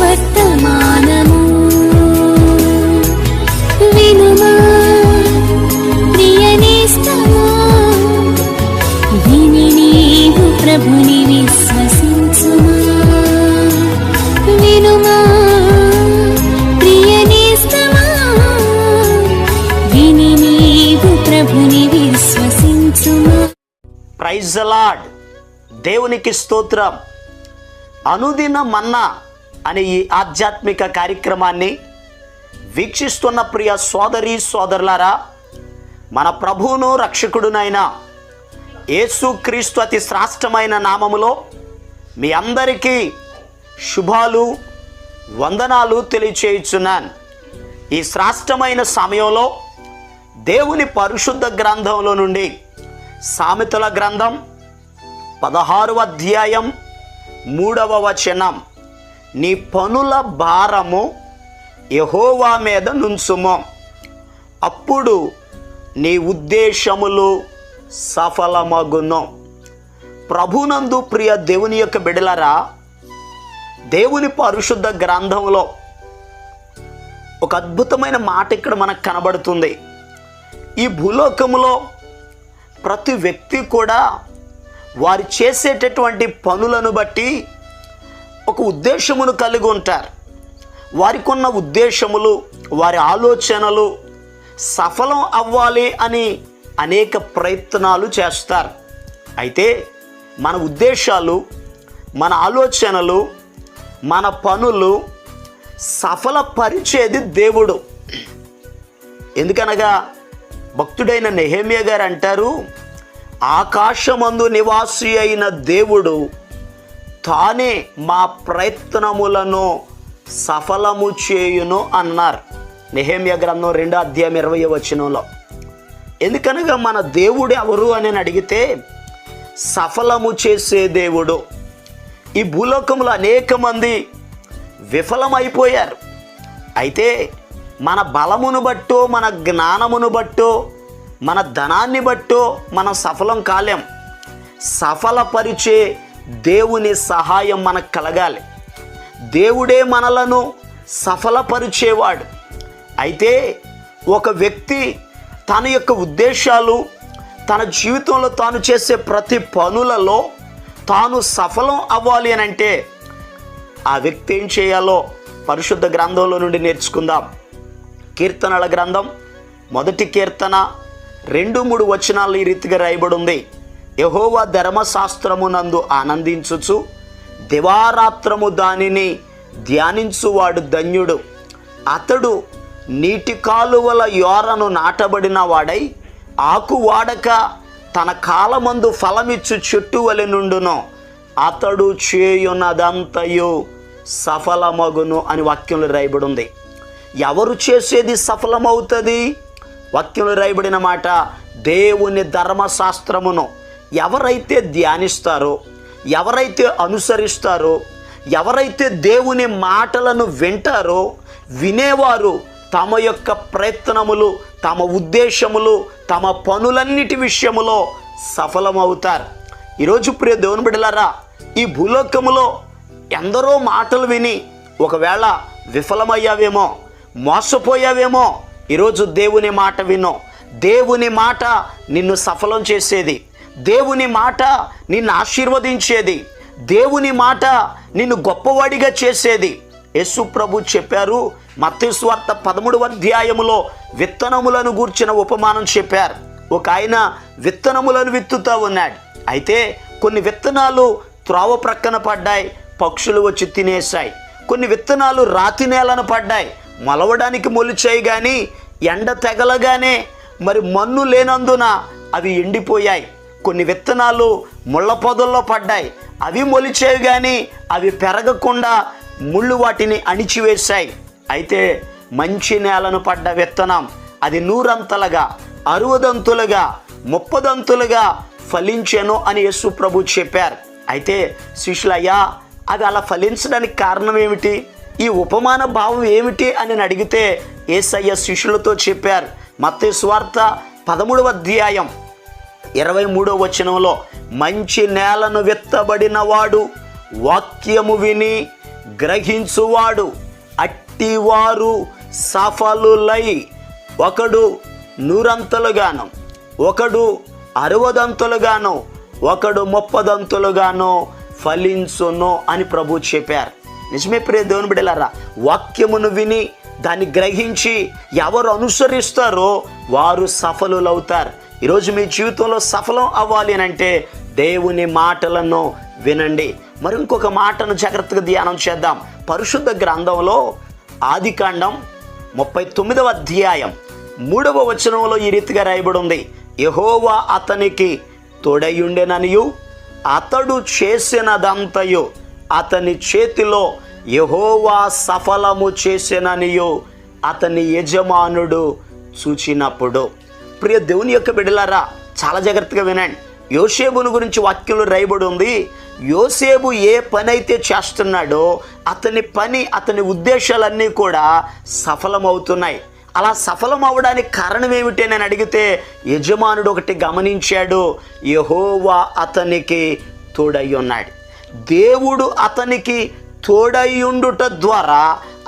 వర్తమానము వినుమా ప్రియ నేస్తమా, విని నీవు ప్రభుని విశ్వసించుమా. వినుమా ప్రియ నేస్తమా, విని నీవు ప్రభుని విశ్వసించుమా. Praise the lord. దేవునికి స్తోత్రం. అనుదిన మన్నా అనే ఈ ఆధ్యాత్మిక కార్యక్రమాన్ని వీక్షిస్తున్న ప్రియ సోదరి సోదరులారా, మన ప్రభువును రక్షకుడునైన యేసుక్రీస్తు అతి శ్రేష్టమైన నామములో మీ అందరికీ శుభాలు వందనాలు తెలియచేయుచున్నాను. ఈ శ్రేష్టమైన సమయంలో దేవుని పరిశుద్ధ గ్రంథంలో నుండి సామెతల గ్రంథం 16వ అధ్యాయం 3వ వచనం, నీ పనుల భారము యెహోవా మీద నుంచుము, అప్పుడు నీ ఉద్దేశములు సఫలమగును. ప్రభునందు ప్రియ దేవుని యొక్క బిడలరా, దేవుని పరిశుద్ధ గ్రంథంలో ఒక అద్భుతమైన మాట ఇక్కడ మనకు కనబడుతుంది. ఈ భూలోకములో ప్రతి వ్యక్తి కూడా వారు చేసేటటువంటి పనులను బట్టి ఒక ఉద్దేశమును కలిగి ఉంటారు. వారికి ఉన్న ఉద్దేశములు, వారి ఆలోచనలు సఫలం అవ్వాలి అని అనేక ప్రయత్నాలు చేస్తారు. అయితే మన ఉద్దేశాలు, మన ఆలోచనలు, మన పనులు సఫలపరిచేది దేవుడు. ఎందుకనగా భక్తుడైన నెహెమ్యా గారు అంటారు, ఆకాశమందు నివాసి అయిన దేవుడు తానే మా ప్రయత్నములను సఫలము చేయును అన్నారు. నెహెమ్యా గ్రంథం 2వ అధ్యాయం 20వ వచనంలో. ఎందుకనగా మన దేవుడు ఎవరు అని అడిగితే సఫలము చేసే దేవుడు. ఈ భూలోకంలో అనేక మంది విఫలమైపోయారు. అయితే మన బలమును బట్టో, మన జ్ఞానమును బట్టో, మన ధనాన్ని బట్టో మనం సఫలం కాలేం. సఫలపరిచే దేవుని సహాయం మనకు కలగాలి. దేవుడే మనలను సఫలపరిచేవాడు. అయితే ఒక వ్యక్తి తన యొక్క ఉద్దేశాలు, తన జీవితంలో తాను చేసే ప్రతి పనులలో తాను సఫలం అవ్వాలి అని అంటే ఆ వ్యక్తి ఏం చేయాలో పరిశుద్ధ గ్రంథంలో నుండి నేర్చుకుందాం. కీర్తనల గ్రంథం 1వ కీర్తన 2-3 వచనాలు ఈ రీతిగా రాయబడి ఉంది. యెహోవా ధర్మశాస్త్రమునందు ఆనందించుచు దివారాత్రము దానిని ధ్యానించువాడు ధన్యుడు. అతడు నీటి కాలువల యోరను నాటబడిన వాడై ఆకు వాడక తన కాలమందు ఫలమిచ్చు చెట్టు వలె నుండును. అతడు చేయునదంతయు సఫలమగును అని వాక్యంలో రాయబడి ఉంది. ఎవరు చేసేది సఫలమవుతుంది? వాక్యంలో రాయబడిన మాట, దేవుని ధర్మశాస్త్రమును ఎవరైతే ధ్యానిస్తారో, ఎవరైతే అనుసరిస్తారో, ఎవరైతే దేవుని మాటలను వింటారో, వినేవారు తమ యొక్క ప్రయత్నములు, తమ ఉద్దేశములు, తమ పనులన్నిటి విషయములో సఫలమవుతారు. ఈరోజు ప్రియ దేవుని బిడ్డలారా, ఈ భూలోకములో ఎందరో మాటలు విని ఒకవేళ విఫలమయ్యావేమో, మోసపోయావేమో, ఈరోజు దేవుని మాట వినో. దేవుని మాట నిన్ను సఫలం చేసేది, దేవుని మాట నిన్ను ఆశీర్వదించేది, దేవుని మాట నిన్ను గొప్పవాడిగా చేసేది. యేసు ప్రభు చెప్పారు, మత్తయి సువార్త 13వ అధ్యాయములో విత్తనములను గూర్చిన ఉపమానం చెప్పారు. ఒక ఆయన విత్తనములను విత్తుతూ ఉన్నాడు. అయితే కొన్ని విత్తనాలు త్రోవ ప్రక్కన పడ్డాయి, పక్షులు వచ్చి తినేశాయి. కొన్ని విత్తనాలు రాతి నేలను పడ్డాయి, మొలవడానికి మొలిచాయి, కానీ ఎండ తెగలగానే మరి మన్ను లేనందున అవి ఎండిపోయాయి. కొన్ని విత్తనాలు ముళ్ళ పొదల్లో పడ్డాయి, అవి మొలిచాయి, కానీ అవి పెరగకుండా ముళ్ళు వాటిని అణిచివేశాయి. అయితే మంచి నేలను పడ్డ విత్తనం అది 100 60 30 ఫలించెను అని యేసు ప్రభు చెప్పారు. అయితే శిష్యులయ్యా, అది అలా ఫలించడానికి కారణం ఏమిటి? ఈ ఉపమాన భావం ఏమిటి అని అడిగితే యేసయ్య శిష్యులతో చెప్పారు. మత్తయి సువార్త 13వ అధ్యాయం 23వ వచనంలో, మంచి నేలను విత్తబడిన వాడు వాక్యము విని గ్రహించువాడు అట్టివారు సఫలులై ఒకడు 100 ఒకడు 60 ఒకడు 30 ఫలించును అని ప్రభు చెప్పారు. నిజమే ప్రియ దేవుని బిడ్డలారా, వాక్యమును విని దాన్ని గ్రహించి ఎవరు అనుసరిస్తారో వారు సఫలులవుతారు. ఈరోజు మీ జీవితంలో సఫలం అవ్వాలి అని అంటే దేవుని మాటలను వినండి. మరి ఇంకొక మాటను జాగ్రత్తగా ధ్యానం చేద్దాం. పరిశుద్ధ గ్రంథంలో ఆదికాండం 39వ అధ్యాయం 3వ వచనంలో ఈ రీతిగా రాయబడి ఉంది, యెహోవా అతనికి తోడయుండెననియు అతడు చేసినదంతయు అతని చేతిలో యెహోవా సఫలము చేసెననియు అతని యజమానుడు చూచినప్పుడు. ప్రియ దేవుని యొక్క బిడ్డలారా, చాలా జాగ్రత్తగా వినండి. యోసేపును గురించి వాక్యంలో రాయబడి ఉంది, యోసేపు ఏ పని అయితే చేస్తున్నాడో అతని పని, అతని ఉద్దేశాలన్నీ కూడా సఫలమవుతున్నాయి. అలా సఫలం అవడానికి కారణం ఏమిటి అని అడిగితే యజమానుడు ఒకటి గమనించాడు, యెహోవా అతనికి తోడై ఉన్నాడు. దేవుడు అతనికి తోడయ్యుండుట ద్వారా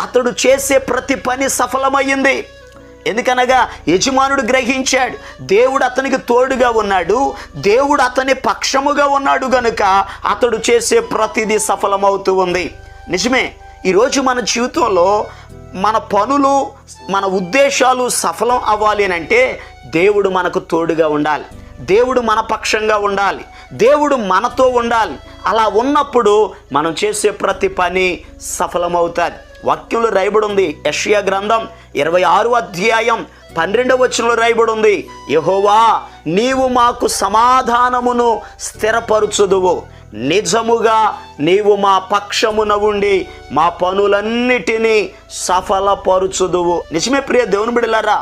అతడు చేసే ప్రతి పని సఫలమయ్యింది. ఎందుకనగా యజమానుడు గ్రహించాడు, దేవుడు అతనికి తోడుగా ఉన్నాడు, దేవుడు అతని పక్షముగా ఉన్నాడు గనుక అతడు చేసే ప్రతిదీ సఫలమవుతూ ఉంది. నిజమే, ఈరోజు మన జీవితంలో మన పనులు, మన ఉద్దేశాలు సఫలం అవ్వాలి అని అంటే దేవుడు మనకు తోడుగా ఉండాలి, దేవుడు మన పక్షంగా ఉండాలి, దేవుడు మనతో ఉండాలి. అలా ఉన్నప్పుడు మనం చేసే ప్రతి పని సఫలమవుతుంది. వాక్యంలో రాయబడి ఉంది, యెషయా గ్రంథం 26వ అధ్యాయం 12వ వచనంలో రాయబడి ఉంది, యెహోవా నీవు మాకు సమాధానమును స్థిరపరచుదువు, నిజముగా నీవు మా పక్షమున ఉండి మా పనులన్నిటినీ సఫలపరచుదువు. నిజమే ప్రియ దేవుని బిడ్డలారా,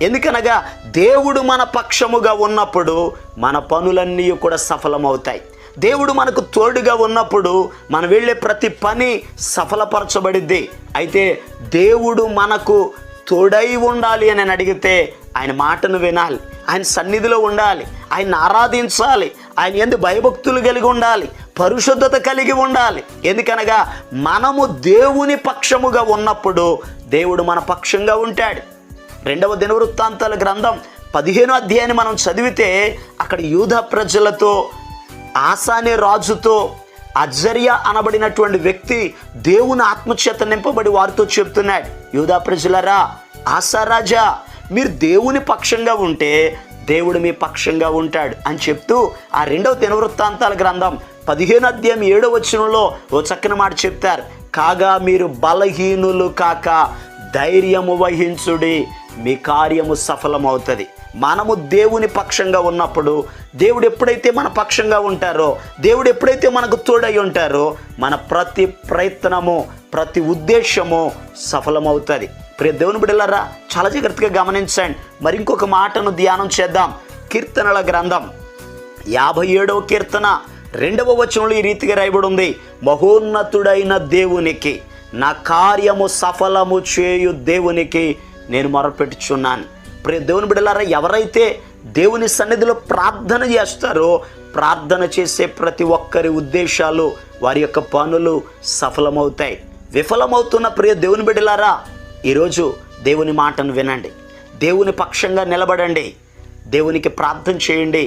ఎందుకనగా దేవుడు మన పక్షముగా ఉన్నప్పుడు మన పనులన్నీ కూడా సఫలమవుతాయి. దేవుడు మనకు తోడుగా ఉన్నప్పుడు మనం వెళ్ళే ప్రతి పని సఫలపరచబడిద్ది. అయితే దేవుడు మనకు తోడై ఉండాలి అని అడిగితే ఆయన మాటను వినాలి, ఆయన సన్నిధిలో ఉండాలి, ఆయన ఆరాధించాలి, ఆయన యందు భయభక్తులు కలిగి ఉండాలి, పరిశుద్ధత కలిగి ఉండాలి. ఎందుకనగా మనము దేవుని పక్షముగా ఉన్నప్పుడు దేవుడు మన పక్షంగా ఉంటాడు. 2వ దినవృత్తాంతాల గ్రంథం 15వ అధ్యాయాన్ని మనం చదివితే అక్కడ యూదా ప్రజలతో, ఆసానే రాజుతో అజర్యా అనబడినటువంటి వ్యక్తి దేవుని ఆత్మచేత నింపబడి వారితో చెప్తున్నాడు, యూదా ప్రజలరా, ఆసారాజా మీరు దేవుని పక్షంగా ఉంటే దేవుడు మీ పక్షంగా ఉంటాడు అని చెప్తూ ఆ 2వ దినవృత్తాంతాల గ్రంథం 15వ అధ్యాయం 7వ వచనంలో ఓ చక్కని మాట చెప్తారు, కాగా మీరు బలహీనులు కాక ధైర్యము వహించుడి, మీ కార్యము సఫలమవుతుంది. మనము దేవుని పక్షంగా ఉన్నప్పుడు, దేవుడు ఎప్పుడైతే మన పక్షంగా ఉంటారో, దేవుడు ఎప్పుడైతే మనకు తోడై ఉంటారో మన ప్రతి ప్రయత్నము, ప్రతి ఉద్దేశము సఫలమవుతుంది. ప్రియ దేవుని బిడ్డలారా, చాలా జాగ్రత్తగా గమనించండి. మరి ఇంకొక మాటను ధ్యానం చేద్దాం. కీర్తనల గ్రంథం 57వ కీర్తన 2వ వచనంలో ఈ రీతిగా రాయబడి ఉంది, మహోన్నతుడైన దేవునికి, నా కార్యము సఫలము చేయు దేవునికి నేను మొరపెట్టుచున్నాను. ప్రియ దేవుని బిడ్డలారా, ఎవరైతే దేవుని సన్నిధిలో ప్రార్థన చేస్తారో ప్రార్థన చేసే ప్రతి ఒక్కరి ఉద్దేశాలు, వారి యొక్క పనులు సఫలమవుతాయి. విఫలమవుతున్న ప్రియ దేవుని బిడ్డలారా, ఈరోజు దేవుని మాటను వినండి, దేవుని పక్షంగా నిలబడండి, దేవునికి ప్రార్థన చేయండి.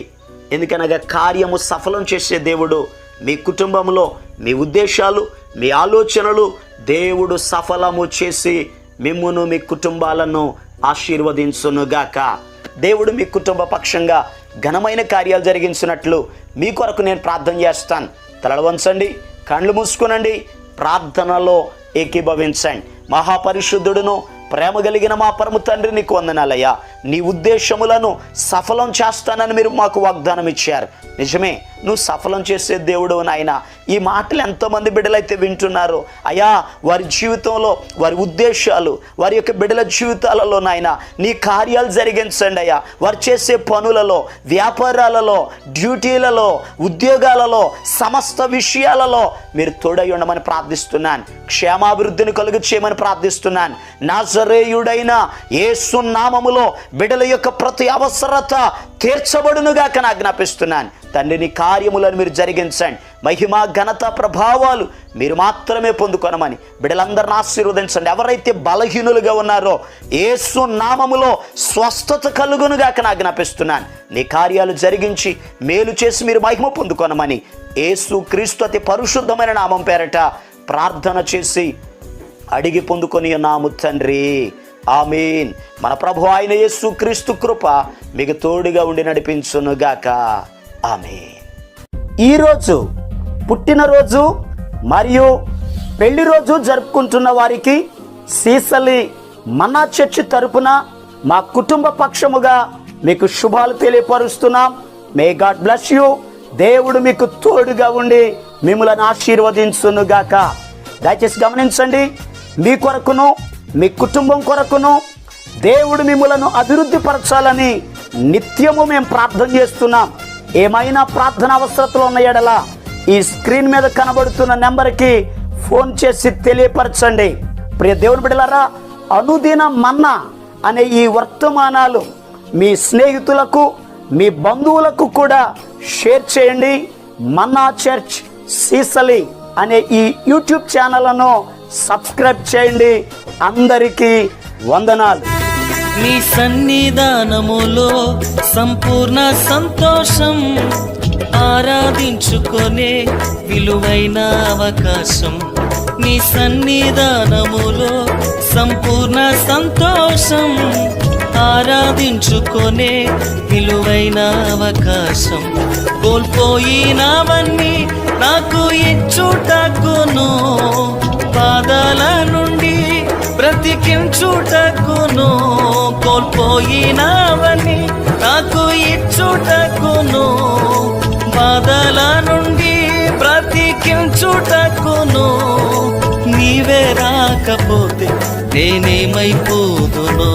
ఎందుకనగా కార్యము సఫలం చేసే దేవుడు మీ కుటుంబంలో మీ ఉద్దేశాలు, మీ ఆలోచనలు దేవుడు సఫలము చేసి మిమ్మును, మీ కుటుంబాలను ఆశీర్వదించునుగాక. దేవుడు మీ కుటుంబ పక్షంగా ఘనమైన కార్యాలు జరిగించినట్లు మీ కొరకు నేను ప్రార్థన చేస్తాను. తలలు వంచండి, కళ్ళు మూసుకునండి, ప్రార్థనలో ఏకీభవించండి. మహాపరిశుద్ధుడును ప్రేమ కలిగిన మా పరమ తండ్రి, నీకు వందనాలయ్యా. నీ ఉద్దేశములను సఫలం చేస్తానని మీరు మాకు వాగ్దానం ఇచ్చారు. నిజమే, నువ్వు సఫలం చేసే దేవుడు నాయన. ఈ మాటలు ఎంతోమంది బిడ్డలైతే వింటున్నారు అయ్యా, వారి జీవితంలో, వారి ఉద్దేశాలు, వారి యొక్క బిడ్డల జీవితాలలో నాయన నీ కార్యాలు జరిగించండి అయ్యా. వారు చేసే పనులలో, వ్యాపారాలలో, డ్యూటీలలో, ఉద్యోగాలలో, సమస్త విషయాలలో మీరు తోడై ఉండమని ప్రార్థిస్తున్నాను. క్షేమాభివృద్ధిని కలుగు చేయమని ప్రార్థిస్తున్నాను. నాజరేయుడైన యేసు నామములో బిడ్డల యొక్క ప్రతి అవసరత తీర్చబడునుగాక ఆజ్ఞాపిస్తున్నాను. తండ్రిని కార్యములను మీరు జరిగించండి. మహిమ ఘనత ప్రభావాలు మీరు మాత్రమే పొందుకొనమని బిడ్డలందరిని ఆశీర్వదించండి. ఎవరైతే బలహీనులుగా ఉన్నారో యేసు నామములో స్వస్థత కలుగునుగాక ఆజ్ఞాపిస్తున్నాను. నీ కార్యాలు జరిగించి మేలు చేసి మీరు మహిమ పొందుకొనమని యేసు క్రీస్తు అతి పరిశుద్ధమైన నామం పేరట ప్రార్థన చేసి అడిగి పొందుకొని ఉన్నాము తండ్రి, ఆమేన్. మన ప్రభు అయిన యేసు క్రీస్తు కృప మీకు తోడుగా ఉండి నడిపించునుగాక, ఆమేన్. ఈరోజు పుట్టినరోజు మరియు పెళ్లి రోజు జరుపుకుంటున్న వారికి సీసలి మన్నా చర్చి తరపున మా కుటుంబ పక్షముగా మీకు శుభాలు తెలియపరుస్తున్నాం. May God bless you. దేవుడు మీకు తోడుగా ఉండి మిమ్మల్ని ఆశీర్వదించునుగాక. దయచేసి గమనించండి, మీ కొరకును మీ కుటుంబం కొరకును దేవుడు మిమ్మలను అభివృద్ధి పరచాలని నిత్యము మేము ప్రార్థన చేస్తున్నాం. ఏమైనా ప్రార్థన అవసరతలు ఉన్న ఎడల ఈ స్క్రీన్ మీద కనబడుతున్న నెంబర్కి ఫోన్ చేసి తెలియపరచండి. ప్రియ దేవుని బిడ్డలారా, అనుదిన మన్నా అనే ఈ వర్తమానాలు మీ స్నేహితులకు మీ బంధువులకు కూడా షేర్ చేయండి. మన్నా చర్చ్ సీసలి అనే ఈ యూట్యూబ్ ఛానల్ను సబ్స్క్రైబ్ చేయండి. అందరికీ వందనాలు. నీ సన్నిధానములో సంపూర్ణ సంతోషం, ఆరాధించుకొనే విలువైన అవకాశం. నీ సన్నిధానములో సంపూర్ణ సంతోషం, ఆరాధించుకొనే విలువైన అవకాశం. కోల్పోయినవన్నీ నాకు ఇచ్చుటకును, బాధల నుండి బ్రతికించుటకును. కోల్పోయినవన్నీ నాకు ఇచ్చుటకును, బాధల నుండి బ్రతికించుటకును. నీవే రాకపోతే నేనేమైపోదును.